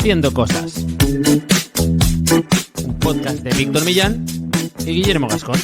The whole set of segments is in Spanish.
Haciendo Cosas. Un podcast de Víctor Millán y Guillermo Gascón.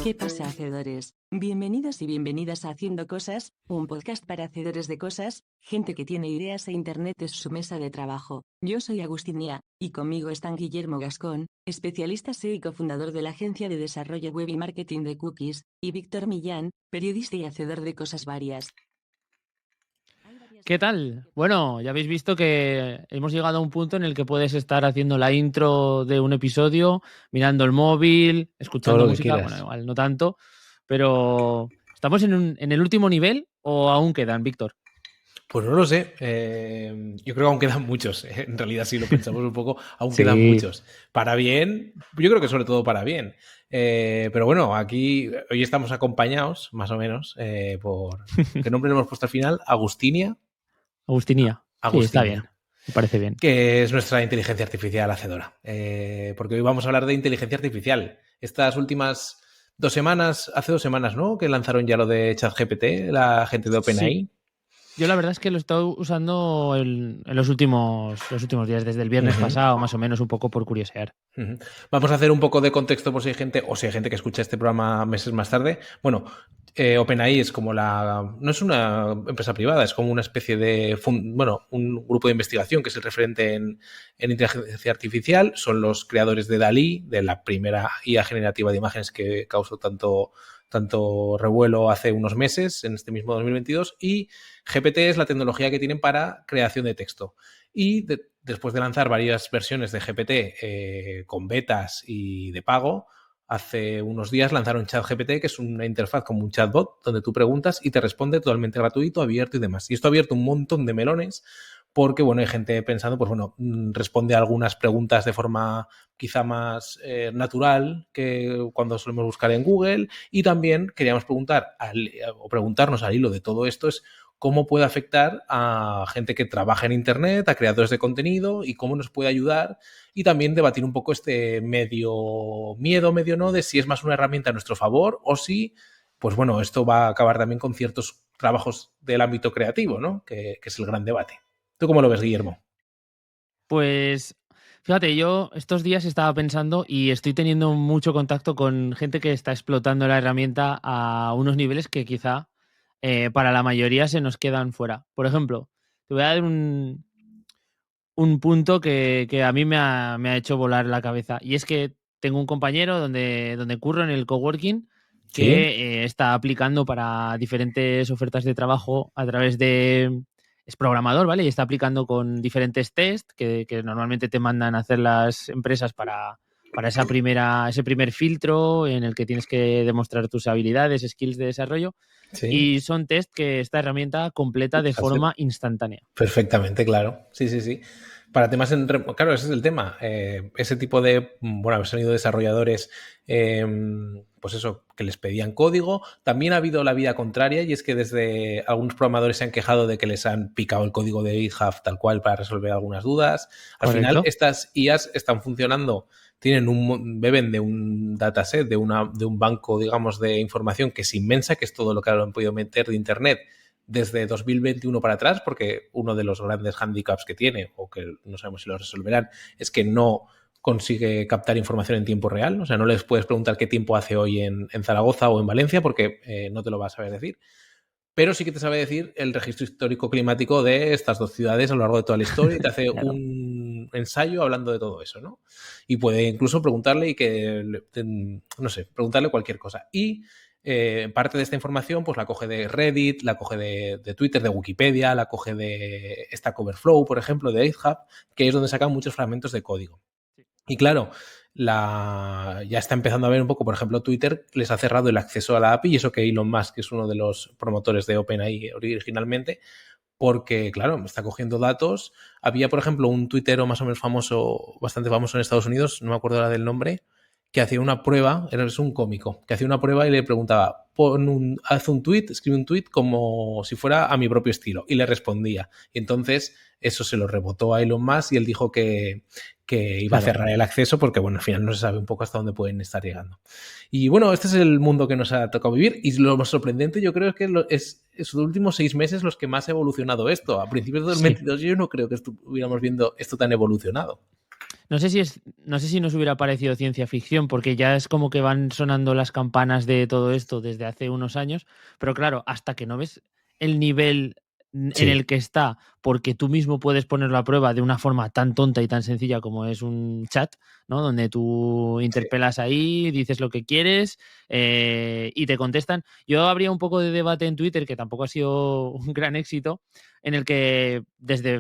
¿Qué pasa, hacedores? Bienvenidos y bienvenidas a Haciendo Cosas, un podcast para hacedores de cosas, gente que tiene ideas e Internet es su mesa de trabajo. Yo soy Agustinia, y conmigo están Guillermo Gascón, especialista SEO y cofundador de la agencia de desarrollo web y marketing de Cookies, y Víctor Millán, periodista y hacedor de cosas varias. ¿Qué tal? Bueno, ya habéis visto que hemos llegado a un punto en el que puedes estar haciendo la intro de un episodio, mirando el móvil, escuchando música, bueno, igual no tanto, pero ¿estamos en el último nivel o aún quedan, Víctor? Pues no lo sé. Yo creo que aún quedan muchos. En realidad, si lo pensamos un poco, aún quedan muchos. Para bien, yo creo que sobre todo para bien. Pero bueno, aquí hoy estamos acompañados, más o menos, por... ¿Qué nombre le hemos puesto al final? Agustinia. Agustinia. Sí, está bien. Me parece bien. Que es nuestra inteligencia artificial hacedora. Porque hoy vamos a hablar de inteligencia artificial. Estas últimas 2 semanas, hace 2 semanas, ¿no? Que lanzaron ya lo de ChatGPT, la gente de OpenAI. Sí. Yo la verdad es que lo he estado usando en los últimos días, desde el viernes pasado, más o menos, un poco por curiosear. Vamos a hacer un poco de contexto por si hay gente, o si hay gente que escucha este programa meses más tarde. Bueno, OpenAI es como no es una empresa privada, es como una especie de, un grupo de investigación que es el referente en inteligencia artificial. Son los creadores de DALL-E, de la primera IA generativa de imágenes que causó tanto revuelo hace unos meses, en este mismo 2022, y GPT es la tecnología que tienen para creación de texto. Y después de lanzar varias versiones de GPT con betas y de pago, hace unos días lanzaron ChatGPT, que es una interfaz como un chatbot, donde tú preguntas y te responde totalmente gratuito, abierto y demás. Y esto ha abierto un montón de melones, porque, bueno, hay gente pensando, pues bueno, responde a algunas preguntas de forma quizá más natural que cuando solemos buscar en Google, y también queríamos preguntarnos al hilo de todo esto es cómo puede afectar a gente que trabaja en Internet, a creadores de contenido, y cómo nos puede ayudar, y también debatir un poco este medio miedo, medio no, de si es más una herramienta a nuestro favor o si, pues bueno, esto va a acabar también con ciertos trabajos del ámbito creativo, ¿no? Que es el gran debate. ¿Tú cómo lo ves, Guillermo? Pues fíjate, yo estos días estaba pensando y estoy teniendo mucho contacto con gente que está explotando la herramienta a unos niveles que quizá para la mayoría se nos quedan fuera. Por ejemplo, te voy a dar un punto que a mí me ha hecho volar la cabeza. Y es que tengo un compañero donde curro en el coworking que está aplicando para diferentes ofertas de trabajo a través de... Es programador, ¿vale? Y está aplicando con diferentes test que normalmente te mandan a hacer las empresas para ese primer filtro en el que tienes que demostrar tus habilidades, skills de desarrollo. Sí. Y son test que esta herramienta completa de forma instantánea. Perfectamente, claro. Sí. Para temas claro, ese es el tema. Ese tipo de, haber salido desarrolladores, pues eso, que les pedían código. También ha habido la vía contraria, y es que desde algunos programadores se han quejado de que les han picado el código de GitHub tal cual para resolver algunas dudas. Al final, estas IAs están funcionando, beben de un dataset, de un banco, digamos, de información que es inmensa, que es todo lo que han podido meter de Internet desde 2021 para atrás, porque uno de los grandes handicaps que tiene, o que no sabemos si lo resolverán, es que no consigue captar información en tiempo real. O sea, no les puedes preguntar qué tiempo hace hoy en Zaragoza o en Valencia, porque no te lo va a saber decir. Pero sí que te sabe decir el registro histórico climático de estas 2 ciudades a lo largo de toda la historia, y te hace claro, un ensayo hablando de todo eso, ¿no? Y puede incluso preguntarle preguntarle cualquier cosa. Y parte de esta información pues la coge de Reddit, la coge de Twitter, de Wikipedia, la coge de Stack Overflow, por ejemplo, de GitHub, que es donde sacan muchos fragmentos de código. Y claro, ya está empezando a ver un poco, por ejemplo, Twitter les ha cerrado el acceso a la API, y eso que Elon Musk es uno de los promotores de OpenAI originalmente, porque, claro, está cogiendo datos. Había, por ejemplo, un tuitero más o menos famoso, bastante famoso en Estados Unidos, no me acuerdo ahora del nombre, que hacía una prueba, es un cómico, que hacía una prueba y le preguntaba, haz un tweet, escribe un tweet como si fuera a mi propio estilo, y le respondía. Y entonces eso se lo rebotó a Elon Musk y él dijo que iba a cerrar el acceso porque, bueno, al final no se sabe un poco hasta dónde pueden estar llegando. Y bueno, este es el mundo que nos ha tocado vivir, y lo más sorprendente yo creo que es los últimos 6 meses los que más ha evolucionado esto. A principios de 2022 yo no creo que estuviéramos viendo esto tan evolucionado. No sé si nos hubiera parecido ciencia ficción, porque ya es como que van sonando las campanas de todo esto desde hace unos años, pero claro, hasta que no ves el nivel en el que está, porque tú mismo puedes ponerlo a prueba de una forma tan tonta y tan sencilla como es un chat, ¿no? Donde tú interpelas ahí, dices lo que quieres y te contestan. Yo habría un poco de debate en Twitter, que tampoco ha sido un gran éxito, en el que desde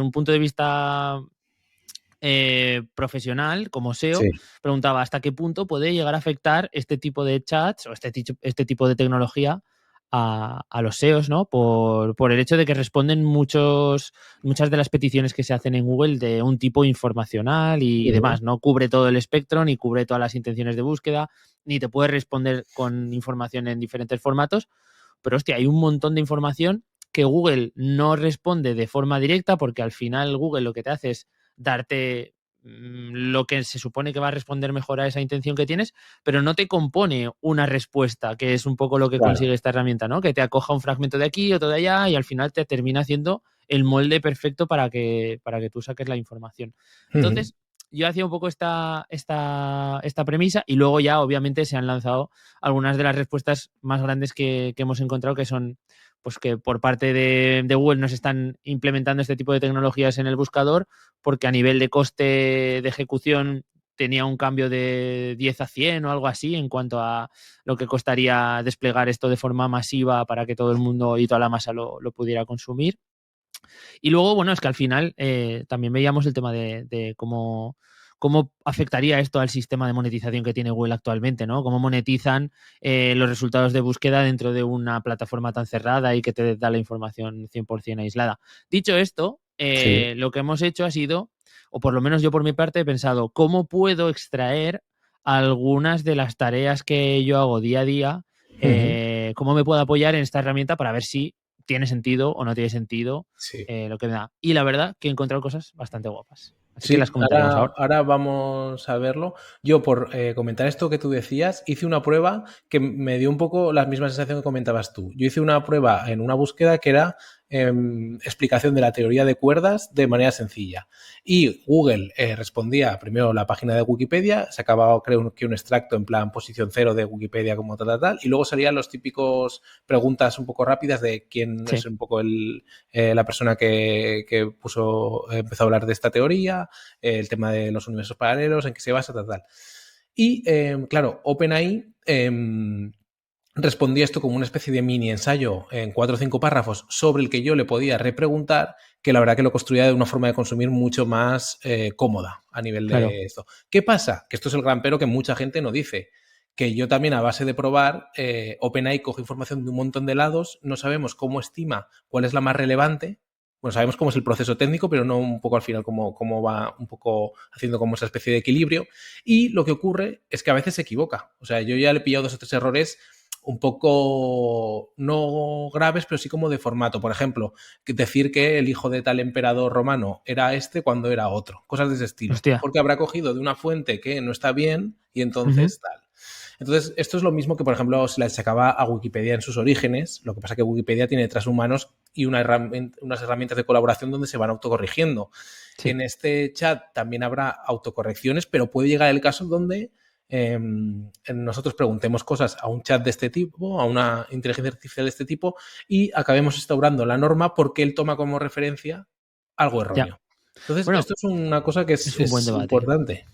un punto de vista profesional, como SEO, preguntaba hasta qué punto puede llegar a afectar este tipo de chats o este tipo de tecnología a los SEOs, ¿no? Por el hecho de que responden muchas de las peticiones que se hacen en Google de un tipo informacional y demás. No cubre todo el espectro, ni cubre todas las intenciones de búsqueda, ni te puede responder con información en diferentes formatos. Pero, hostia, hay un montón de información que Google no responde de forma directa, porque al final Google lo que te hace es darte lo que se supone que va a responder mejor a esa intención que tienes, pero no te compone una respuesta, que es un poco lo que consigue esta herramienta, ¿no? Que te acoja un fragmento de aquí, otro de allá, y al final te termina haciendo el molde perfecto para que tú saques la información. Entonces, yo hacía un poco esta premisa, y luego ya obviamente se han lanzado algunas de las respuestas más grandes que hemos encontrado, que son pues que por parte de Google nos están implementando este tipo de tecnologías en el buscador, porque a nivel de coste de ejecución tenía un cambio de 10 a 100 o algo así en cuanto a lo que costaría desplegar esto de forma masiva para que todo el mundo y toda la masa lo pudiera consumir. Y luego, bueno, es que al final también veíamos el tema de cómo afectaría esto al sistema de monetización que tiene Google actualmente, ¿no? Cómo monetizan los resultados de búsqueda dentro de una plataforma tan cerrada y que te da la información 100% aislada. Dicho esto, lo que hemos hecho ha sido, o por lo menos yo por mi parte he pensado, ¿cómo puedo extraer algunas de las tareas que yo hago día a día? ¿Cómo me puedo apoyar en esta herramienta para ver si tiene sentido o no tiene sentido lo que me da? Y la verdad que he encontrado cosas bastante guapas. Así que las comentaremos ahora. Ahora vamos a verlo. Yo, por comentar esto que tú decías, hice una prueba que me dio un poco la misma sensación que comentabas tú. Yo hice una prueba en una búsqueda que era explicación de la teoría de cuerdas de manera sencilla. Y Google respondía primero la página de Wikipedia, sacaba creo que un extracto en plan posición 0 de Wikipedia como tal, y luego salían los típicos preguntas un poco rápidas de quién es un poco la persona que empezó a hablar de esta teoría, el tema de los universos paralelos, en qué se basa, tal. Y claro, OpenAI respondía esto como una especie de mini ensayo en 4 o 5 párrafos sobre el que yo le podía repreguntar, que la verdad que lo construía de una forma de consumir mucho más cómoda a nivel de esto. ¿Qué pasa? Que esto es el gran pero que mucha gente no dice. Que yo también, a base de probar, OpenAI coge información de un montón de lados, no sabemos cómo estima cuál es la más relevante. Bueno, sabemos cómo es el proceso técnico, pero no un poco al final cómo va un poco haciendo como esa especie de equilibrio. Y lo que ocurre es que a veces se equivoca. O sea, yo ya le he pillado 2 o 3 errores un poco no graves, pero sí como de formato. Por ejemplo, decir que el hijo de tal emperador romano era este cuando era otro. Cosas de ese estilo. Hostia. Porque habrá cogido de una fuente que no está bien y entonces tal. Entonces, esto es lo mismo que, por ejemplo, se le achacaba a Wikipedia en sus orígenes. Lo que pasa es que Wikipedia tiene detrás humanos y unas herramientas de colaboración donde se van autocorrigiendo. Sí. En este chat también habrá autocorrecciones, pero puede llegar el caso donde nosotros preguntemos cosas a un chat de este tipo, a una inteligencia artificial de este tipo, y acabemos instaurando la norma porque él toma como referencia algo erróneo. Entonces, esto es una cosa que es un buen debate. Importante.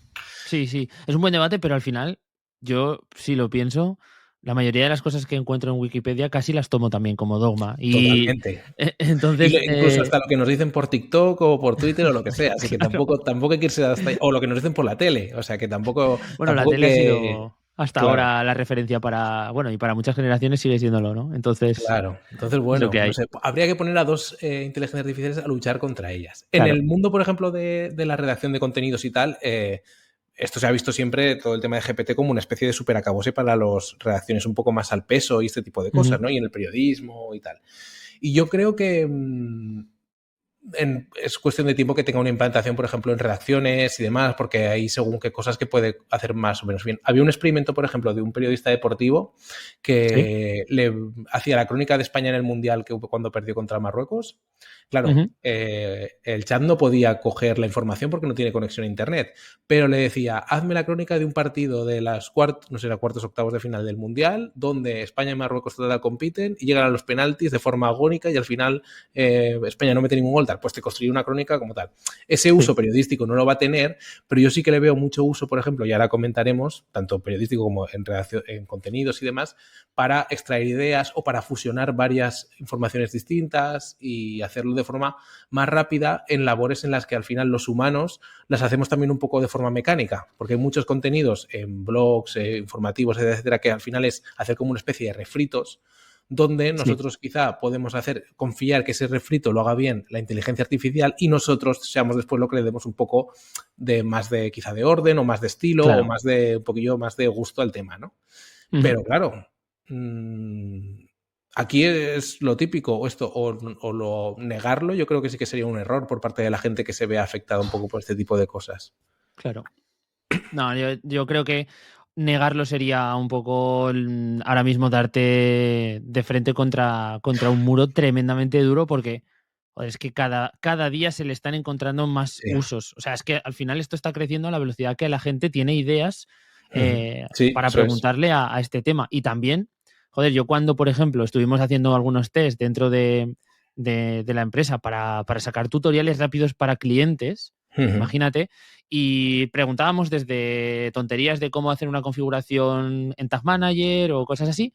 Sí, es un buen debate, pero al final, yo sí lo pienso, la mayoría de las cosas que encuentro en Wikipedia casi las tomo también como dogma. Totalmente. Entonces, incluso hasta lo que nos dicen por TikTok o por Twitter o lo que sea. Así que tampoco hay que irse hasta ahí. O lo que nos dicen por la tele. O sea que tampoco. Bueno, tampoco la tele ha sido hasta ahora la referencia para. Bueno, y para muchas generaciones sigue siéndolo, ¿no? Entonces. Claro. Entonces, bueno, no sé, habría que poner a 2 inteligencias artificiales a luchar contra ellas. En el mundo, por ejemplo, de la redacción de contenidos y tal. esto se ha visto siempre, todo el tema de GPT, como una especie de superacabose para las redacciones un poco más al peso y este tipo de cosas, ¿no? Y en el periodismo y tal. Y yo creo que es cuestión de tiempo que tenga una implantación, por ejemplo, en redacciones y demás, porque hay según qué cosas que puede hacer más o menos bien. Había un experimento, por ejemplo, de un periodista deportivo que le hacía la crónica de España en el Mundial que cuando perdió contra Marruecos. Claro, el chat no podía coger la información porque no tiene conexión a internet, pero le decía, hazme la crónica de un partido de las cuartos, octavos de final del Mundial, donde España y Marruecos total compiten y llegan a los penaltis de forma agónica y al final España no mete ningún gol, tal. Pues te construye una crónica como tal. Ese uso periodístico no lo va a tener, pero yo sí que le veo mucho uso, por ejemplo, y ahora comentaremos, tanto periodístico como en redacción, en contenidos y demás, para extraer ideas o para fusionar varias informaciones distintas y hacerlo de forma más rápida en labores en las que al final los humanos las hacemos también un poco de forma mecánica, porque hay muchos contenidos en blogs, informativos, etcétera, que al final es hacer como una especie de refritos donde nosotros quizá podemos confiar que ese refrito lo haga bien la inteligencia artificial y nosotros seamos después lo que le demos un poco de más de quizá de orden o más de estilo o más de un poquillo más de gusto al tema, ¿no? Pero claro, aquí es lo típico, o lo negarlo, yo creo que sí que sería un error por parte de la gente que se vea afectada un poco por este tipo de cosas. Claro. No, yo creo que negarlo sería un poco ahora mismo darte de frente contra un muro tremendamente duro porque joder, es que cada día se le están encontrando más usos. O sea, es que al final esto está creciendo a la velocidad que la gente tiene ideas para preguntarle a este tema. Y también, joder, yo cuando, por ejemplo, estuvimos haciendo algunos test dentro de la empresa para sacar tutoriales rápidos para clientes, imagínate, y preguntábamos desde tonterías de cómo hacer una configuración en Tag Manager o cosas así,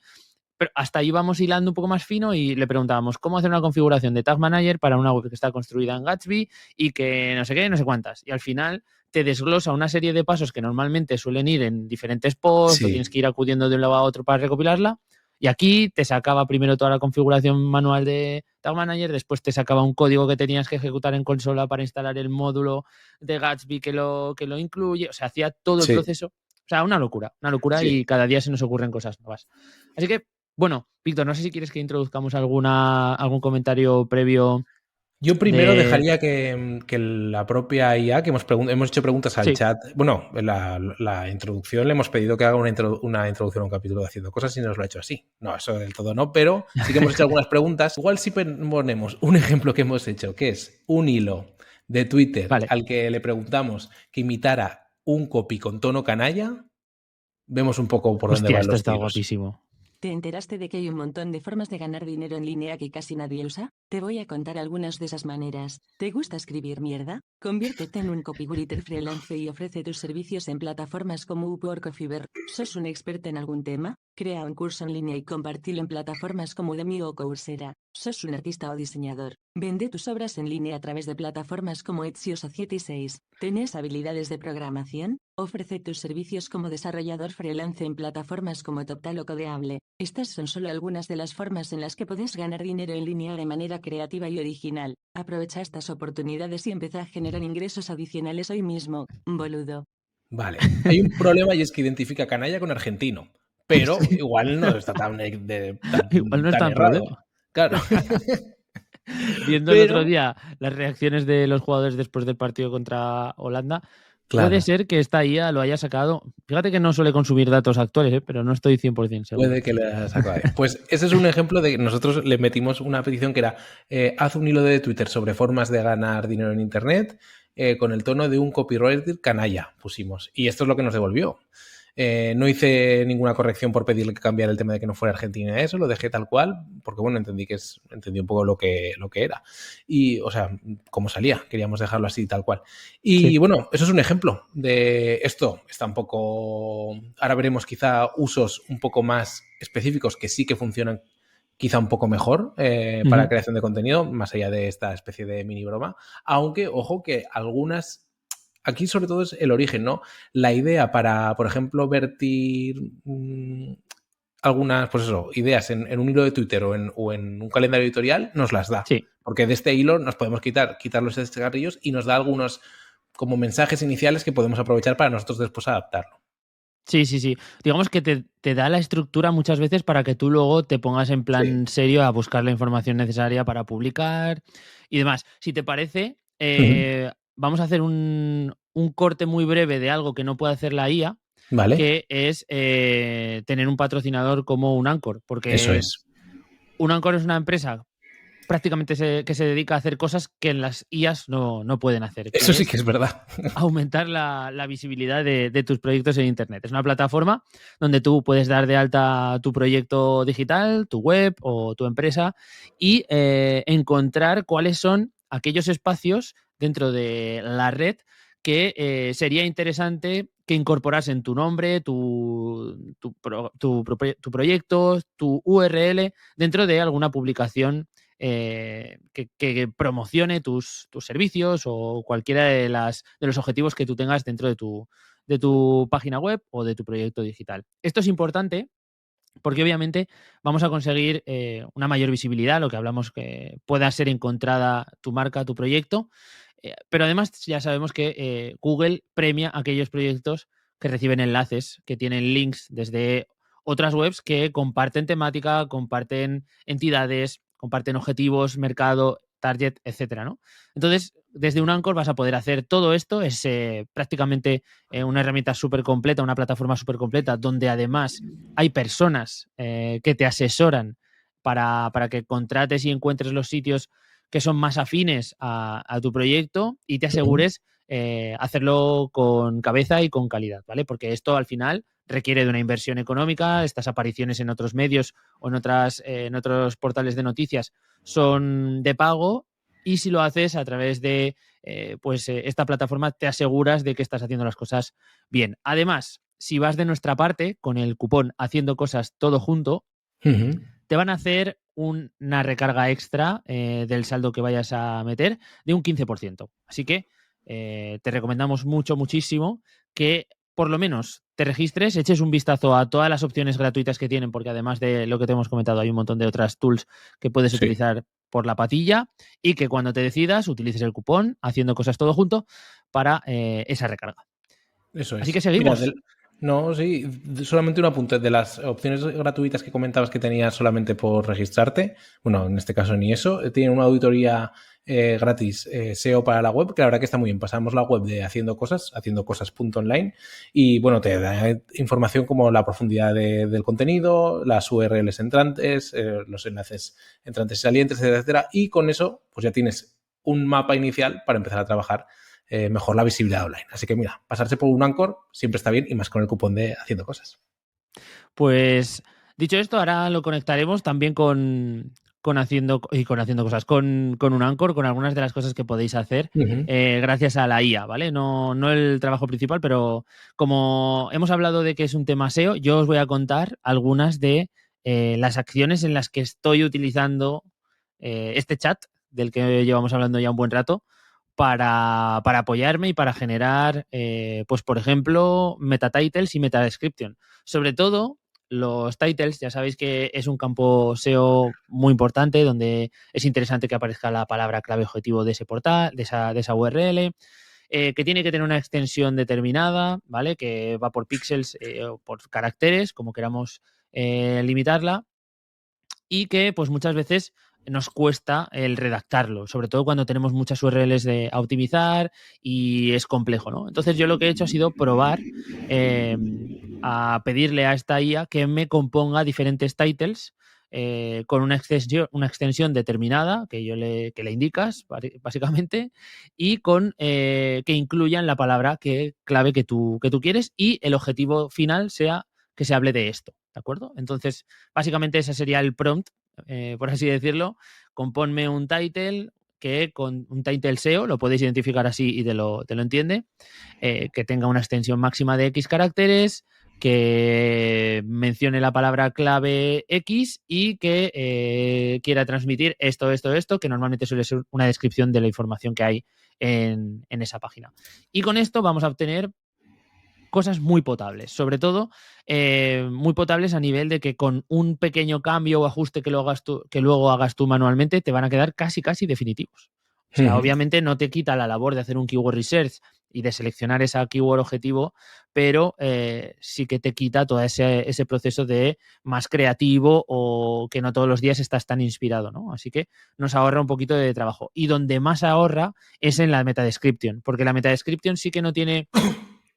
pero hasta ahí íbamos hilando un poco más fino y le preguntábamos cómo hacer una configuración de Tag Manager para una web que está construida en Gatsby y que no sé qué, no sé cuántas. Y al final te desglosa una serie de pasos que normalmente suelen ir en diferentes posts o tienes que ir acudiendo de un lado a otro para recopilarla. Y aquí te sacaba primero toda la configuración manual de Tag Manager, después te sacaba un código que tenías que ejecutar en consola para instalar el módulo de Gatsby que lo incluye. O sea, hacía todo el proceso. O sea, una locura y cada día se nos ocurren cosas nuevas. Así que, bueno, Víctor, no sé si quieres que introduzcamos algún comentario previo. Yo primero dejaría que la propia IA, que hemos hecho preguntas al chat, bueno, la introducción le hemos pedido que haga una introducción a un capítulo de Haciendo Cosas y nos lo ha hecho así. No, eso del todo no, pero sí que hemos hecho algunas preguntas. Igual si ponemos un ejemplo que hemos hecho, que es un hilo de Twitter al que le preguntamos que imitara un copy con tono canalla, vemos un poco por dónde van los tiros. Esto está guapísimo. ¿Te enteraste de que hay un montón de formas de ganar dinero en línea que casi nadie usa? Te voy a contar algunas de esas maneras. ¿Te gusta escribir mierda? Conviértete en un copywriter freelance y ofrece tus servicios en plataformas como Upwork o Fiverr. ¿Sos un experto en algún tema? Crea un curso en línea y compártelo en plataformas como Udemy o Coursera. ¿Sos un artista o diseñador? Vende tus obras en línea a través de plataformas como Etsy o Society6. ¿Tenés habilidades de programación? Ofrece tus servicios como desarrollador freelance en plataformas como TopTal o Codeable. Estas son solo algunas de las formas en las que podés ganar dinero en línea de manera creativa y original. Aprovecha estas oportunidades y empieza a generar ingresos adicionales hoy mismo, boludo. Vale, hay un problema y es que identifica canalla con argentino, pero igual no está tan igual no es tan errado. Problema. Claro. Viendo el otro día las reacciones de los jugadores después del partido contra Holanda, puede ser que esta IA lo haya sacado. Fíjate que no suele consumir datos actuales, pero no estoy 100% seguro. Puede que le haya sacado. Pues ese es un ejemplo de que nosotros le metimos una petición que era haz un hilo de Twitter sobre formas de ganar dinero en Internet con el tono de un copywriter canalla, pusimos. Y esto es lo que nos devolvió. No hice ninguna corrección por pedirle que cambiara el tema de que no fuera Argentina eso, lo dejé tal cual, porque bueno, entendí un poco lo que era. Y, o sea, cómo salía, queríamos dejarlo así tal cual. Y bueno, eso es un ejemplo de esto. Está un poco... Ahora veremos quizá usos un poco más específicos que sí que funcionan quizá un poco mejor para la creación de contenido, más allá de esta especie de mini broma. Aunque, ojo, que algunas... Aquí sobre todo es el origen, ¿no? La idea para, por ejemplo, vertir algunas, pues eso, ideas en un hilo de Twitter o en un calendario editorial, nos las da. Sí. Porque de este hilo nos podemos quitar los cigarrillos y nos da algunos como mensajes iniciales que podemos aprovechar para nosotros después adaptarlo. Sí, sí, sí. Digamos que te da la estructura muchas veces para que tú luego te pongas en Sí. plan serio a buscar la información necesaria para publicar y demás. Si te parece, Ujú. vamos a hacer un corte muy breve de algo que no puede hacer la IA, Vale, que es tener un patrocinador como un Anchor, eso porque es. un Anchor es una empresa prácticamente que se dedica a hacer cosas que en las IAs no pueden hacer, Eso que sí es que es verdad. aumentar la visibilidad de tus proyectos en Internet. Es una plataforma donde tú puedes dar de alta tu proyecto digital, tu web o tu empresa y encontrar cuáles son aquellos espacios dentro de la red que sería interesante que incorporasen tu nombre, tu proyecto, tu URL dentro de alguna publicación que promocione tus servicios o cualquiera de los objetivos que tú tengas dentro de tu página web o de tu proyecto digital. Esto es importante porque obviamente vamos a conseguir una mayor visibilidad, lo que hablamos que pueda ser encontrada tu marca, tu proyecto, pero además ya sabemos que Google premia aquellos proyectos que reciben enlaces, que tienen links desde otras webs que comparten temática, comparten entidades, comparten objetivos, mercado, target, etcétera, ¿no? Entonces, desde un Anchor vas a poder hacer todo esto, es prácticamente una herramienta súper completa, una plataforma súper completa, donde además hay personas que te asesoran para que contrates y encuentres los sitios que son más afines a tu proyecto y te Ujú. asegures hacerlo con cabeza y con calidad, ¿vale? Porque esto al final requiere de una inversión económica, estas apariciones en otros medios o en otros portales de noticias son de pago y si lo haces a través de esta plataforma te aseguras de que estás haciendo las cosas bien. Además, si vas de nuestra parte con el cupón haciendo cosas todo junto, Ujú. te van a hacer una recarga extra del saldo que vayas a meter de un 15%. Así que te recomendamos muchísimo que por lo menos te registres, eches un vistazo a todas las opciones gratuitas que tienen, porque además de lo que te hemos comentado, hay un montón de otras tools que puedes Sí, utilizar por la patilla y que cuando te decidas utilices el cupón haciendo cosas todo junto para esa recarga. eso Así que es. Mira, seguimos. no, sí, solamente un apunte. De las opciones gratuitas que comentabas que tenías solamente por registrarte, bueno, en este caso ni eso, tiene una auditoría gratis SEO para la web, que la verdad que está muy bien. Pasamos la web de haciendo cosas.online y bueno, te da información como la profundidad del contenido, las URLs entrantes, los enlaces entrantes y salientes, etcétera, etcétera. Y con eso, pues ya tienes un mapa inicial para empezar a trabajar mejor la visibilidad online. Así que mira, pasarse por un Anchor siempre está bien y más con el cupón de haciendo cosas. Pues dicho esto, ahora lo conectaremos también con haciendo cosas, con un Anchor, con algunas de las cosas que podéis hacer Ujú. gracias a la IA, ¿vale? No el trabajo principal, pero como hemos hablado de que es un tema SEO, yo os voy a contar algunas de las acciones en las que estoy utilizando este chat, del que llevamos hablando ya un buen rato, para apoyarme y para generar, pues por ejemplo, meta titles y meta description. Sobre todo, los titles, ya sabéis que es un campo SEO muy importante donde es interesante que aparezca la palabra clave objetivo de ese portal, de esa URL, que tiene que tener una extensión determinada, ¿vale? Que va por píxeles o por caracteres, como queramos limitarla y que pues muchas veces nos cuesta el redactarlo, sobre todo cuando tenemos muchas URLs a optimizar y es complejo, ¿no? Entonces yo lo que he hecho ha sido probar eh, a pedirle a esta IA que me componga diferentes titles con una extensión determinada que le indicas, básicamente, y con que incluyan la palabra clave que tú quieres y el objetivo final sea que se hable de esto, ¿de acuerdo? Entonces, básicamente ese sería el prompt, por así decirlo. Componme un title que con un title SEO, lo podéis identificar así y te lo entiende, que tenga una extensión máxima de X caracteres, que mencione la palabra clave X y que quiera transmitir esto, que normalmente suele ser una descripción de la información que hay en esa página. Y con esto vamos a obtener cosas muy potables, sobre todo muy potables a nivel de que con un pequeño cambio o ajuste que luego hagas tú manualmente te van a quedar casi definitivos. O sea, obviamente no te quita la labor de hacer un keyword research y de seleccionar esa keyword objetivo, pero sí que te quita todo ese proceso de más creativo o que no todos los días estás tan inspirado, ¿no? Así que nos ahorra un poquito de trabajo. Y donde más ahorra es en la meta-description, porque la meta-description sí que no tiene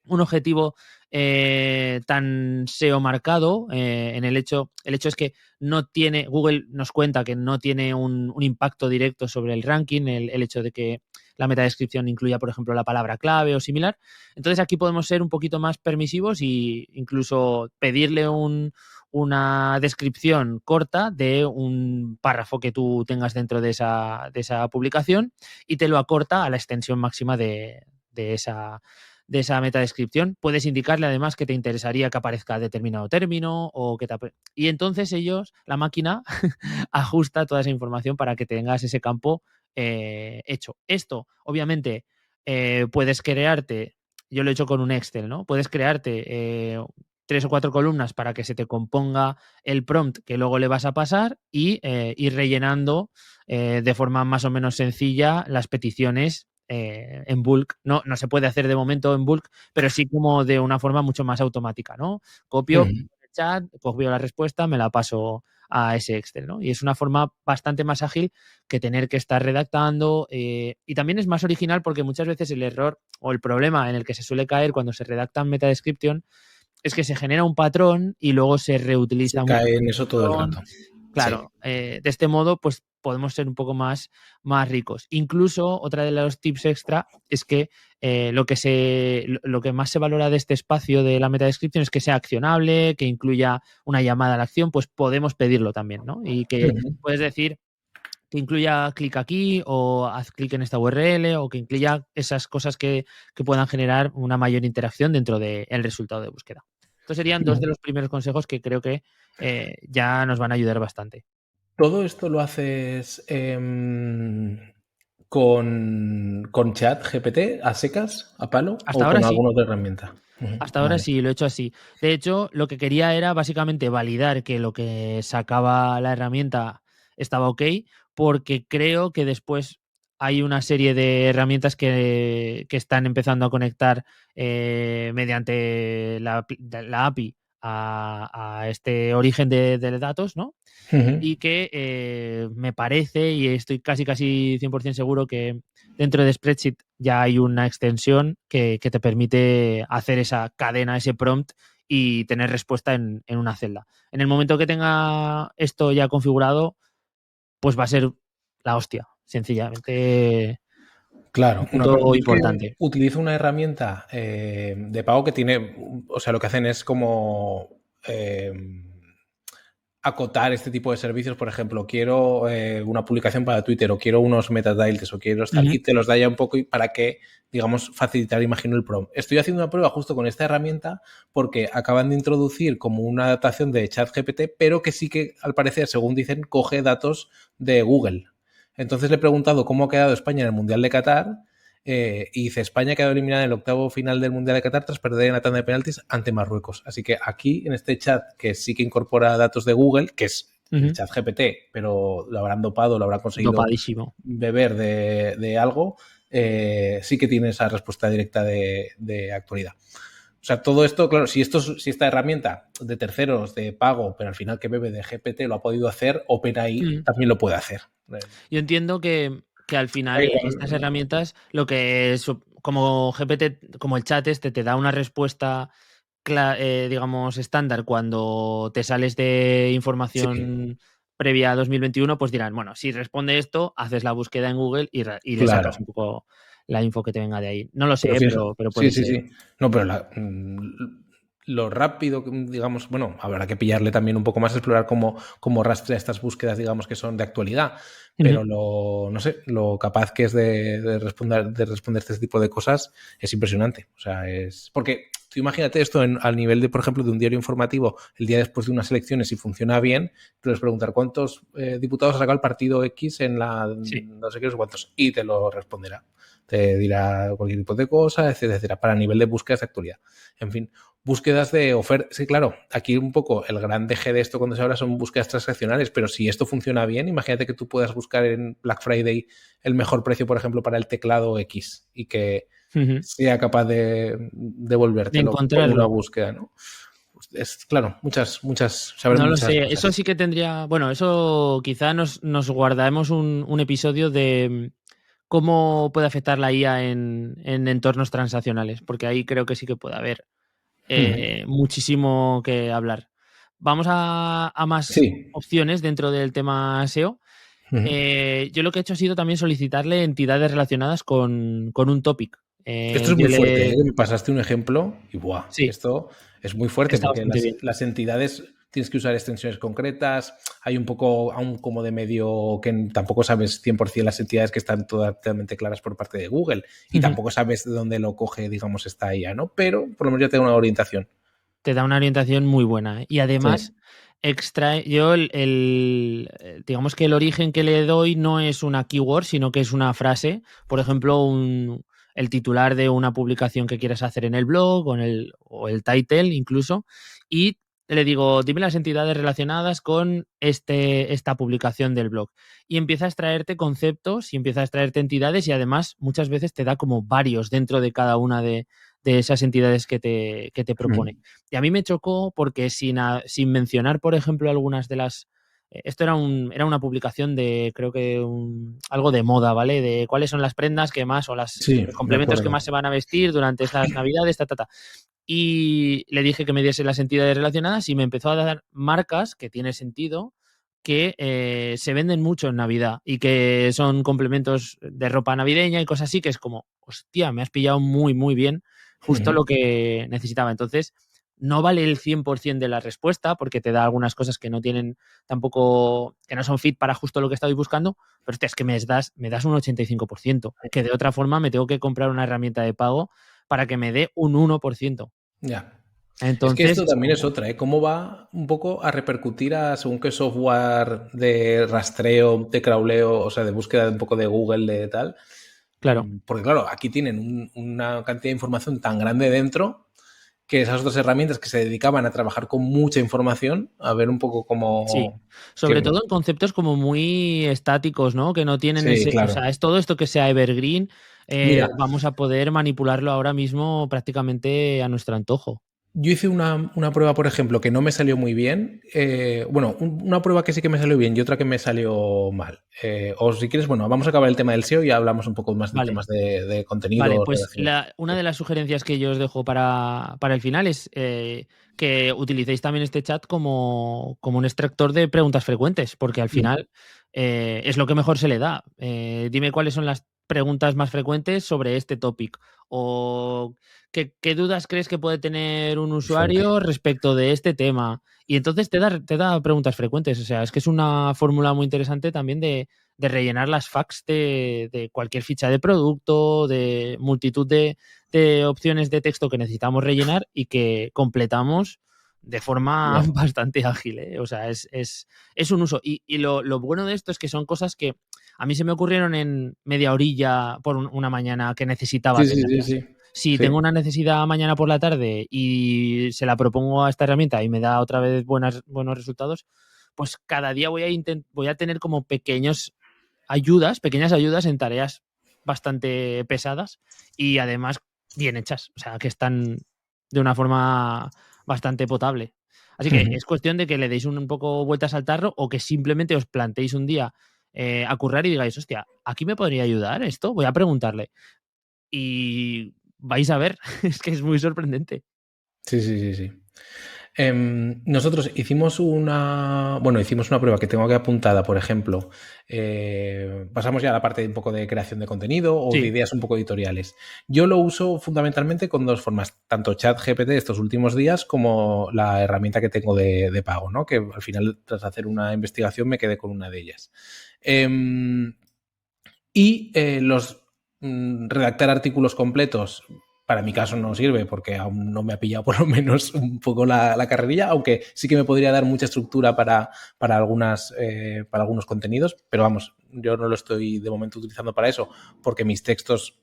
un objetivo tan SEO marcado en el hecho es que no tiene, Google nos cuenta que no tiene un impacto directo sobre el ranking, el hecho de que la metadescripción incluya, por ejemplo, la palabra clave o similar. Entonces aquí podemos ser un poquito más permisivos e incluso pedirle una descripción corta de un párrafo que tú tengas dentro de esa publicación y te lo acorta a la extensión máxima de esa metadescripción. Puedes indicarle además que te interesaría que aparezca determinado término o que y entonces la máquina ajusta toda esa información para que tengas ese campo hecho. Esto, obviamente, puedes crearte, yo lo he hecho con un Excel, ¿no? Puedes crearte 3 o 4 columnas para que se te componga el prompt que luego le vas a pasar y ir rellenando de forma más o menos sencilla las peticiones en bulk. No se puede hacer de momento en bulk, pero sí como de una forma mucho más automática, ¿no? Copio el chat, copio la respuesta, me la paso a ese Excel, ¿no? Y es una forma bastante más ágil que tener que estar redactando y también es más original porque muchas veces el error o el problema en el que se suele caer cuando se redactan metadescription es que se genera un patrón y luego se reutiliza Se cae en eso todo el rato. Claro, sí. De este modo, pues podemos ser un poco más ricos. Incluso, otra de los tips extra es que lo que más se valora de este espacio de la metadescripción es que sea accionable, que incluya una llamada a la acción, pues podemos pedirlo también, ¿no? Y que puedes decir que incluya clic aquí o haz clic en esta URL o que incluya esas cosas que puedan generar una mayor interacción dentro del resultado de búsqueda. Estos serían dos de los primeros consejos que creo que ya nos van a ayudar bastante. ¿Todo esto lo haces con chat GPT a secas, a palo, Hasta o ahora con sí. alguna otra herramienta? Hasta ahora sí, lo he hecho así. De hecho, lo que quería era básicamente validar que lo que sacaba la herramienta estaba ok, porque creo que después hay una serie de herramientas que están empezando a conectar mediante la API a este origen de datos, ¿no? Y que me parece, y estoy casi 100% seguro que dentro de Spreadsheet ya hay una extensión que te permite hacer esa cadena, ese prompt y tener respuesta en una celda. En el momento que tenga esto ya configurado, pues va a ser la hostia, sencillamente. Claro, Un punto importante. Utilizo una herramienta de pago que tiene, o sea, lo que hacen es como acotar este tipo de servicios. Por ejemplo, quiero una publicación para Twitter o quiero unos metatiles o quiero tal, y te los da ya un poco para que, digamos, facilitar, imagino, el prompt. Estoy haciendo una prueba justo con esta herramienta porque acaban de introducir como una adaptación de ChatGPT, pero que sí que, al parecer, según dicen, coge datos de Google. Entonces le he preguntado cómo ha quedado España en el Mundial de Qatar y dice, España ha quedado eliminada en el octavo final del Mundial de Qatar tras perder en la tanda de penaltis ante Marruecos. Así que aquí, en este chat, que sí que incorpora datos de Google, que es el chat GPT, pero lo habrán dopado, lo habrán conseguido beber de algo, sí que tiene esa respuesta directa de actualidad. O sea, todo esto, claro, si esta herramienta de terceros, de pago, pero al final que bebe de GPT lo ha podido hacer, OpenAI también lo puede hacer. Yo entiendo que al final estas herramientas, lo que es, como GPT, como el chat te da una respuesta, digamos, estándar cuando te sales de información previa a 2021, pues dirán, bueno, si responde esto, haces la búsqueda en Google y le sacas un poco la info que te venga de ahí. No lo sé, pero puede ser. Sí. No, pero lo rápido, digamos, bueno, habrá que pillarle también un poco más, explorar cómo rastrea estas búsquedas, digamos, que son de actualidad, pero no sé, lo capaz que es de responderte este tipo de cosas es impresionante. O sea, es... Porque tú imagínate esto al nivel de, por ejemplo, de un diario informativo, el día después de unas elecciones, si funciona bien, te les preguntar cuántos diputados ha sacado el partido X en la no sé qué, no sé cuántos, y te lo responderá. te dirá cualquier tipo de cosa, etcétera, etcétera, para nivel de búsquedas de actualidad. En fin, búsquedas de ofertas. Sí, claro, aquí un poco el gran deje de esto cuando se habla son búsquedas transaccionales, pero si esto funciona bien, imagínate que tú puedas buscar en Black Friday el mejor precio, por ejemplo, para el teclado X y que Ujú. sea capaz de De devolvértelo con una encontrarlo. búsqueda, ¿no? Es claro, se abren No lo muchas sé, eso cosas. sí que tendría, bueno, eso quizá nos guardaremos un episodio de cómo puede afectar la IA en entornos transaccionales, porque ahí creo que sí que puede haber muchísimo que hablar. Vamos a más Sí. opciones dentro del tema SEO. Yo lo que he hecho ha sido también solicitarle entidades relacionadas con un topic. Esto es Yo muy fuerte, le... ¿eh? Me pasaste un ejemplo y ¡buah! Sí, Esto es muy fuerte está porque bastante bien. las entidades tienes que usar extensiones concretas, hay un poco aún como de medio que tampoco sabes 100% las entidades que están totalmente claras por parte de Google y Ujú. tampoco sabes de dónde lo coge, digamos, esta IA, ¿no? Pero por lo menos ya tengo una orientación. Te da una orientación muy buena, ¿eh? Y además, Sí. extrae, yo digamos que el origen que le doy no es una keyword, sino que es una frase. Por ejemplo, el titular de una publicación que quieras hacer en el blog o el title incluso. Y le digo, dime las entidades relacionadas con esta publicación del blog. Y empieza a extraerte conceptos y empieza a extraerte entidades y además muchas veces te da como varios dentro de cada una de esas entidades que te propone. Y a mí me chocó porque sin mencionar, por ejemplo, algunas de las... Esto era una publicación de, creo que algo de moda, ¿vale? De cuáles son las prendas que más o Sí, los me complementos que acuerdo. más se van a vestir durante estas navidades, ta. Y le dije que me diese las entidades relacionadas y me empezó a dar marcas que tiene sentido que se venden mucho en Navidad y que son complementos de ropa navideña y cosas así, que es como, hostia, me has pillado muy, muy bien justo lo que necesitaba. Entonces, no vale el 100% de la respuesta porque te da algunas cosas que no tienen tampoco, que no son fit para justo lo que estoy buscando, pero hostia, es que me das un 85%, que de otra forma me tengo que comprar una herramienta de pago para que me dé un 1%. Ya. Es que Entonces, esto es también es como, otra, ¿eh? ¿Cómo va un poco a repercutir a según qué software de rastreo, de crawleo, o sea, de búsqueda un poco de Google, de tal? claro. Porque claro, aquí tienen una cantidad de información tan grande dentro que esas otras herramientas que se dedicaban a trabajar con mucha información, a ver un poco Sí, cómo... sobre todo en conceptos como muy estáticos, ¿no? Que no tienen Sí, ese, o claro. sea, es todo esto que sea evergreen, Mira, vamos a poder manipularlo ahora mismo prácticamente a nuestro antojo. yo hice una prueba, por ejemplo, que no me salió muy bien. Bueno, una prueba que sí que me salió bien y otra que me salió mal. O si quieres, bueno, vamos a acabar el tema del SEO y ya hablamos un poco más de Vale, temas de vale, contenido, pues redacción. una de las sugerencias que yo os dejo para el final es que utilicéis también este chat como un extractor de preguntas frecuentes, porque al final es lo que mejor se le da. Dime cuáles son las preguntas más frecuentes sobre este topic o qué dudas crees que puede tener un Muy fuerte. usuario respecto de este tema. Y entonces te da preguntas frecuentes. O sea, es que es una fórmula muy interesante también de rellenar las facts de cualquier ficha de producto, de multitud de opciones de texto que necesitamos rellenar y que completamos de forma Ya. bastante ágil, ¿eh? O sea, es un uso. Y lo bueno de esto es que son cosas que a mí se me ocurrieron en media horilla por una mañana que necesitaba Sí, sí, sí, tenerlas. sí. Si Sí. tengo una necesidad mañana por la tarde y se la propongo a esta herramienta y me da otra vez buenos resultados, pues cada día voy a tener como pequeñas ayudas en tareas bastante pesadas y además bien hechas, o sea, que están de una forma bastante potable. Así que es cuestión de que le deis un poco vueltas al tarro o que simplemente os planteéis un día a currar y digáis, hostia, ¿aquí me podría ayudar esto? Voy a preguntarle. Y vais a ver, es que es muy sorprendente. Sí, sí, sí, sí. Nosotros hicimos una prueba que tengo aquí apuntada, por ejemplo. Pasamos ya a la parte de un poco de creación de contenido o de Sí, ideas un poco editoriales. Yo lo uso fundamentalmente con dos formas, tanto ChatGPT estos últimos días como la herramienta que tengo de pago, ¿no? Que al final, tras hacer una investigación, me quedé con una de ellas. Redactar artículos completos, para mi caso no sirve porque aún no me ha pillado por lo menos un poco la carrerilla, aunque sí que me podría dar mucha estructura para algunos contenidos, pero vamos, yo no lo estoy de momento utilizando para eso porque mis textos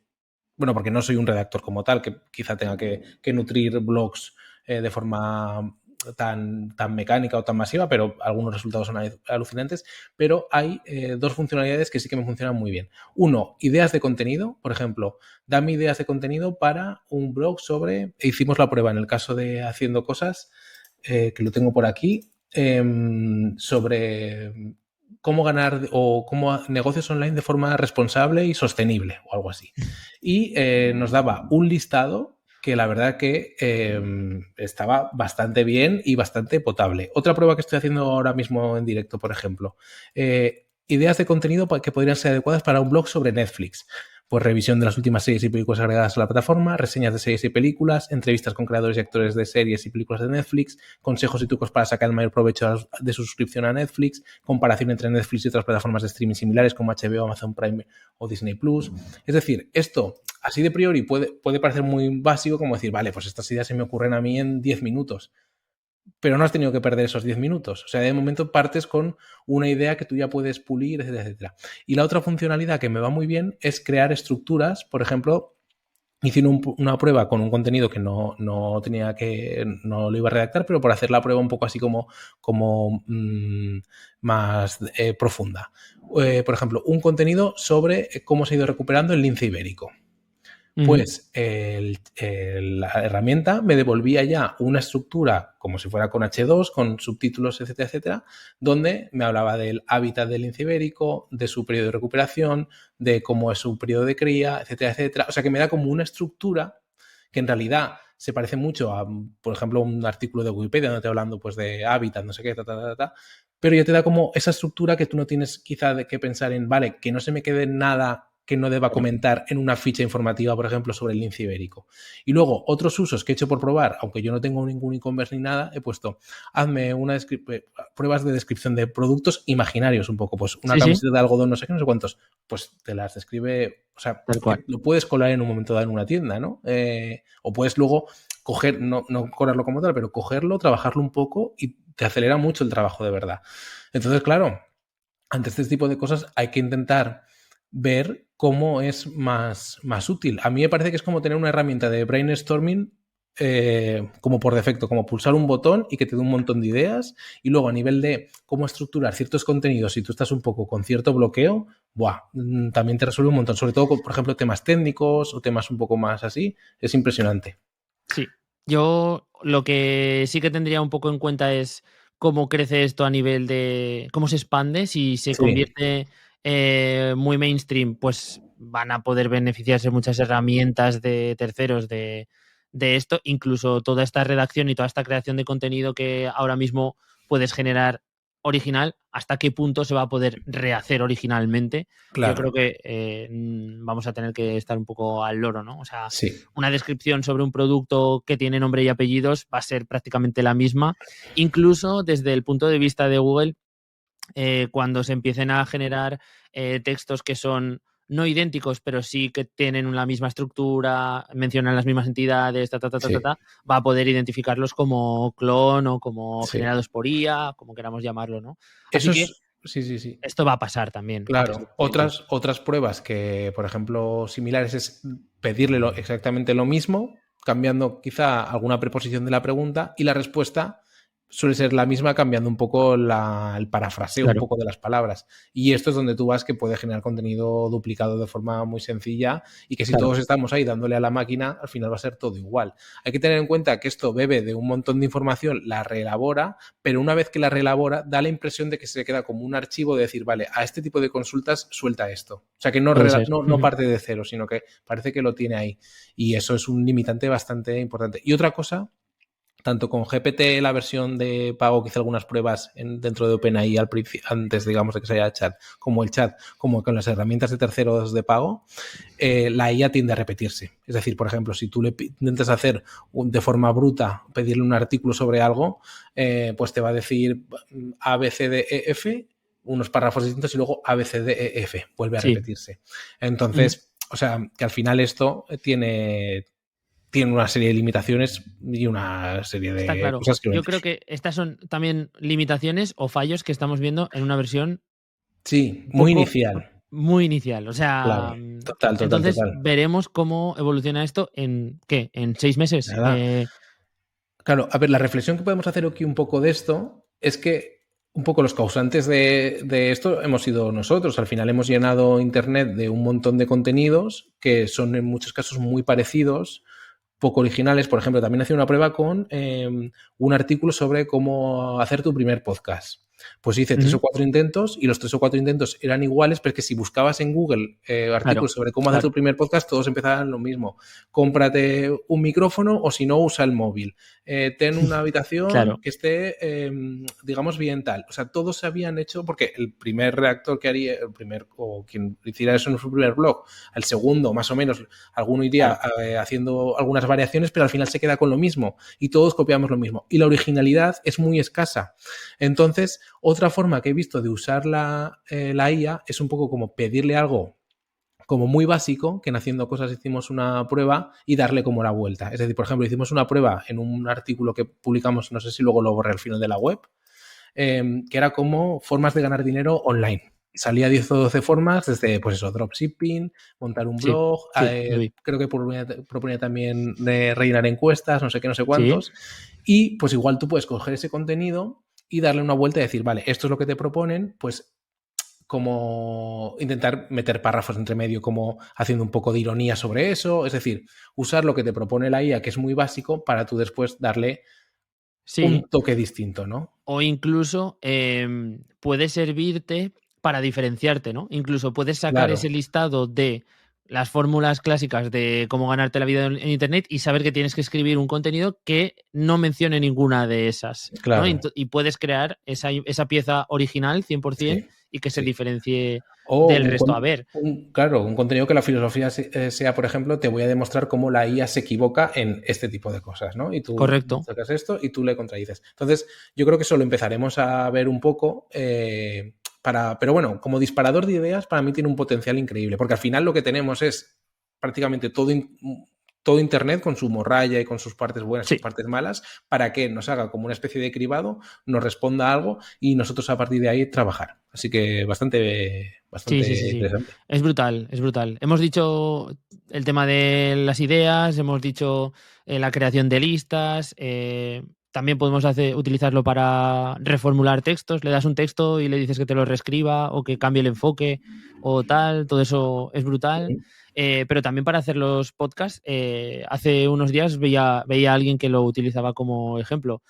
bueno, porque no soy un redactor como tal, que quizá tenga que nutrir blogs de forma tan mecánica o tan masiva, pero algunos resultados son alucinantes. Pero hay dos funcionalidades que sí que me funcionan muy bien. Uno, ideas de contenido. Por ejemplo, dame ideas de contenido para un blog sobre... Hicimos la prueba en el caso de Haciendo Cosas, que lo tengo por aquí, sobre cómo ganar o cómo negocios online de forma responsable y sostenible o algo así. Y nos daba un listado que la verdad que estaba bastante bien y bastante potable. Otra prueba que estoy haciendo ahora mismo en directo, por ejemplo, ideas de contenido que podrían ser adecuadas para un blog sobre Netflix. Pues revisión de las últimas series y películas agregadas a la plataforma, reseñas de series y películas, entrevistas con creadores y actores de series y películas de Netflix, consejos y trucos para sacar el mayor provecho de su suscripción a Netflix, comparación entre Netflix y otras plataformas de streaming similares como HBO, Amazon Prime o Disney Plus. Es decir, esto así de priori puede parecer muy básico, como decir, vale, pues estas ideas se me ocurren a mí en 10 minutos. Pero no has tenido que perder esos 10 minutos. O sea, de momento partes con una idea que tú ya puedes pulir, etcétera, etcétera. Y la otra funcionalidad que me va muy bien es crear estructuras. Por ejemplo, hice una prueba con un contenido que no lo iba a redactar, pero por hacer la prueba un poco así como más profunda. Por ejemplo, un contenido sobre cómo se ha ido recuperando el lince ibérico. Pues la herramienta me devolvía ya una estructura como si fuera con H2, con subtítulos, etcétera, etcétera, donde me hablaba del hábitat del lince ibérico, de su periodo de recuperación, de cómo es su periodo de cría, etcétera, etcétera. O sea, que me da como una estructura que en realidad se parece mucho a, por ejemplo, un artículo de Wikipedia donde te hablando pues de hábitat, no sé qué, pero ya te da como esa estructura que tú no tienes quizá de que pensar en, vale, que no se me quede nada que no deba comentar en una ficha informativa, por ejemplo, sobre el lince ibérico. Y luego, otros usos que he hecho por probar, aunque yo no tengo ningún e-commerce ni nada, he puesto, hazme pruebas de descripción de productos imaginarios un poco, pues una camiseta de algodón, no sé qué, no sé cuántos, pues te las describe, o sea, lo puedes colar en un momento dado en una tienda, ¿no? O puedes luego coger, no colarlo como tal, pero cogerlo, trabajarlo un poco y te acelera mucho el trabajo de verdad. Entonces, claro, ante este tipo de cosas hay que intentar ver cómo es más útil. A mí me parece que es como tener una herramienta de brainstorming como por defecto, como pulsar un botón y que te dé un montón de ideas, y luego a nivel de cómo estructurar ciertos contenidos, si tú estás un poco con cierto bloqueo, también te resuelve un montón, sobre todo con, por ejemplo, temas técnicos o temas un poco más así, es impresionante. Sí, yo lo que sí que tendría un poco en cuenta es cómo crece esto a nivel de cómo se expande. Si se convierte muy mainstream, pues van a poder beneficiarse muchas herramientas de terceros de esto, incluso toda esta redacción y toda esta creación de contenido que ahora mismo puedes generar original, hasta qué punto se va a poder rehacer originalmente. Claro. Yo creo que vamos a tener que estar un poco al loro, ¿no? O sea, una descripción sobre un producto que tiene nombre y apellidos va a ser prácticamente la misma, incluso desde el punto de vista de Google, cuando se empiecen a generar textos que son no idénticos, pero sí que tienen la misma estructura, mencionan las mismas entidades, va a poder identificarlos como clon o como generados por IA, como queramos llamarlo, ¿no? Así que sí. esto va a pasar también. Claro, otras pruebas que, por ejemplo, similares es pedirle exactamente lo mismo, cambiando quizá alguna preposición de la pregunta, y la respuesta suele ser la misma, cambiando un poco el parafraseo, un poco de las palabras. Y esto es donde tú vas que puede generar contenido duplicado de forma muy sencilla, y que si todos estamos ahí dándole a la máquina, al final va a ser todo igual. Hay que tener en cuenta que esto bebe de un montón de información, la reelabora, pero una vez que la reelabora, da la impresión de que se queda como un archivo de decir, vale, a este tipo de consultas suelta esto. O sea, que no parte de cero, sino que parece que lo tiene ahí. Y eso es un limitante bastante importante. Y otra cosa, tanto con GPT, la versión de pago, que hice algunas pruebas dentro de OpenAI antes, digamos, de que se haya chat, como el chat, como con las herramientas de terceros de pago, la IA tiende a repetirse. Es decir, por ejemplo, si tú le intentas hacer de forma bruta, pedirle un artículo sobre algo, pues te va a decir A, B, C, D, E, F, unos párrafos distintos, y luego A, B, C, D, E, F. Vuelve a repetirse. Entonces, o sea, que al final esto tiene una serie de limitaciones y una serie de cosas que yo creo que estas son también limitaciones o fallos que estamos viendo en una versión muy inicial. muy inicial. O Claro, sea, total, total, entonces total. veremos cómo evoluciona esto en, ¿qué? ¿En 6 meses? Nada. Claro, a ver, la reflexión que podemos hacer aquí un poco de esto es que un poco los causantes de esto hemos sido nosotros. Al final hemos llenado Internet de un montón de contenidos que son en muchos casos muy parecidos, poco originales. Por ejemplo, también hacía una prueba con un artículo sobre cómo hacer tu primer podcast. Pues hice 3 o 4 intentos y los 3 o 4 intentos eran iguales, pero es que si buscabas en Google Claro, artículos sobre cómo hacer claro. tu primer podcast, todos empezaban lo mismo. Cómprate un micrófono o si no, usa el móvil. Ten una habitación Claro. que esté, digamos, bien tal. O sea, todos se habían hecho, porque el primer redactor que haría, el primer, o quien hiciera eso en su primer blog, al segundo, más o menos, alguno iría haciendo algunas variaciones, pero al final se queda con lo mismo y todos copiamos lo mismo. Y la originalidad es muy escasa. Entonces, otra forma que he visto de usar la IA es un poco como pedirle algo como muy básico, que en Haciendo Cosas hicimos una prueba y darle como la vuelta. Es decir, por ejemplo, hicimos una prueba en un artículo que publicamos, no sé si luego lo borré al final de la web, que era como formas de ganar dinero online. Y salía 10 o 12 formas, desde, pues eso, dropshipping, montar un Sí, blog, sí, lo vi. creo que proponía también de rellenar encuestas, no sé qué, no sé Sí, cuántos. Y pues igual tú puedes coger ese contenido y darle una vuelta y decir, vale, esto es lo que te proponen, pues como intentar meter párrafos entre medio, como haciendo un poco de ironía sobre eso, es decir, usar lo que te propone la IA, que es muy básico, para tú después darle sí. un toque distinto, ¿no? O incluso puede servirte para diferenciarte, ¿no? Incluso puedes sacar ese Claro, listado de las fórmulas clásicas de cómo ganarte la vida en Internet y saber que tienes que escribir un contenido que no mencione ninguna de esas, ¿no? claro, Y puedes crear esa pieza original 100% sí, y que se sí. diferencie O del resto. A ver, claro, un contenido que la filosofía sea, por ejemplo, te voy a demostrar cómo la IA se equivoca en este tipo de cosas, ¿no? Y tú correcto. sacas esto y tú le contradices. Entonces, yo creo que eso lo empezaremos a ver un poco, pero bueno, como disparador de ideas, para mí tiene un potencial increíble, porque al final lo que tenemos es prácticamente todo Internet con su morralla y con sus partes buenas, sus Sí. partes malas, para que nos haga como una especie de cribado, nos responda algo y nosotros a partir de ahí trabajar. Así que bastante, Sí, sí, bastante sí, sí. interesante. Es brutal, es brutal. Hemos dicho el tema de las ideas, hemos dicho la creación de listas, también podemos utilizarlo para reformular textos. Le das un texto y le dices que te lo reescriba o que cambie el enfoque o tal, todo eso es brutal. Pero también para hacer los podcasts, hace unos días veía a alguien que lo utilizaba como ejemplo.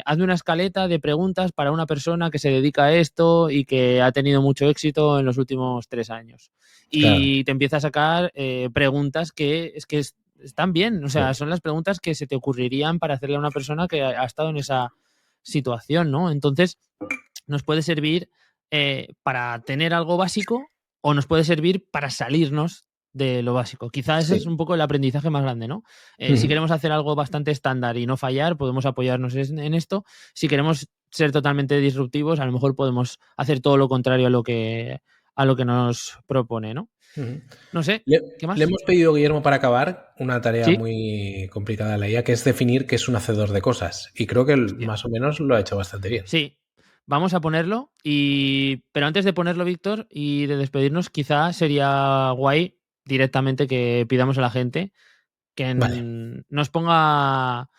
Hazme una escaleta de preguntas para una persona que se dedica a esto y que ha tenido mucho éxito en los últimos 3 años. Claro, Y te empieza a sacar preguntas que están bien, o sea, sí. son las preguntas que se te ocurrirían para hacerle a una persona que ha estado en esa situación, ¿no? Entonces, nos puede servir para tener algo básico o nos puede servir para salirnos de lo básico. Quizás ese es Sí. un poco el aprendizaje más grande, ¿no? Si Ujú. queremos hacer algo bastante estándar y no fallar, podemos apoyarnos en esto. Si queremos ser totalmente disruptivos, a lo mejor podemos hacer todo lo contrario a lo que nos propone, ¿no? Ujú. No sé, Le, ¿qué le más? hemos pedido a Guillermo para acabar una tarea Sí, muy complicada de la IA, que es definir qué es un hacedor de cosas. Y creo que él hostia. más o menos lo ha hecho bastante bien. Sí, vamos a ponerlo. Pero antes de ponerlo, Víctor, y de despedirnos, quizá sería guay directamente que pidamos a la gente que Vale. nos ponga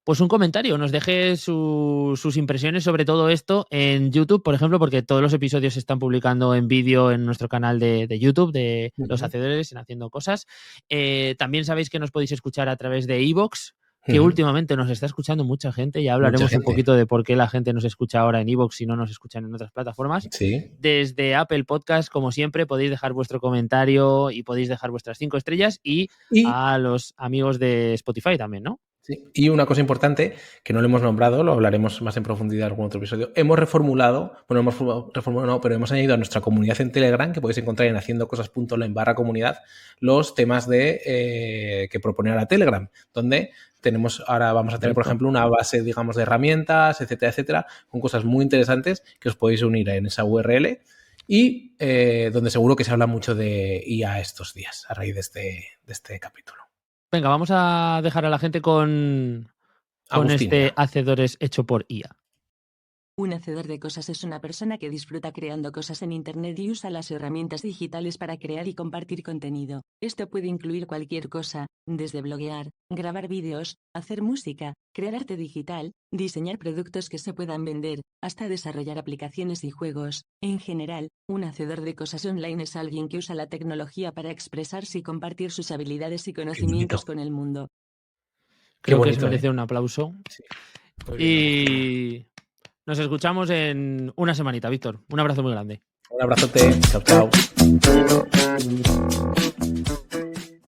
pues un comentario, nos deje sus impresiones sobre todo esto en YouTube, por ejemplo, porque todos los episodios se están publicando en vídeo en nuestro canal de YouTube de Los Ujú. Hacedores en Haciendo Cosas. También sabéis que nos podéis escuchar a través de iVoox, que Ujú. últimamente nos está escuchando mucha gente. Ya Mucha hablaremos un gente. poquito de por qué la gente nos escucha ahora en iVoox y no nos escuchan en otras plataformas. Sí. Desde Apple Podcast, como siempre, podéis dejar vuestro comentario y podéis dejar vuestras 5 estrellas y Y a los amigos de Spotify también, ¿no? sí. Y una cosa importante que no lo hemos nombrado, lo hablaremos más en profundidad en algún otro episodio. Hemos reformulado, bueno, hemos reformulado, no, pero hemos añadido a nuestra comunidad en Telegram, que podéis encontrar en haciendocosas.online/comunidad, los temas que propone ahora Telegram, donde ahora vamos a tener, por Correcto. ejemplo, una base, digamos, de herramientas, etcétera, etcétera, con cosas muy interesantes que os podéis unir en esa URL y donde seguro que se habla mucho de IA estos días a raíz de este capítulo. Venga, vamos a dejar a la gente con Agustinia. este Hacedores hecho por IA. Un hacedor de cosas es una persona que disfruta creando cosas en Internet y usa las herramientas digitales para crear y compartir contenido. Esto puede incluir cualquier cosa, desde bloguear, grabar vídeos, hacer música, crear arte digital, diseñar productos que se puedan vender, hasta desarrollar aplicaciones y juegos. En general, un hacedor de cosas online es alguien que usa la tecnología para expresarse y compartir sus habilidades y conocimientos con el mundo. Creo que bonito, se merece un aplauso. Sí. Muy bien. Y nos escuchamos en una semanita, Víctor. Un abrazo muy grande. Un abrazote. Chao, chao.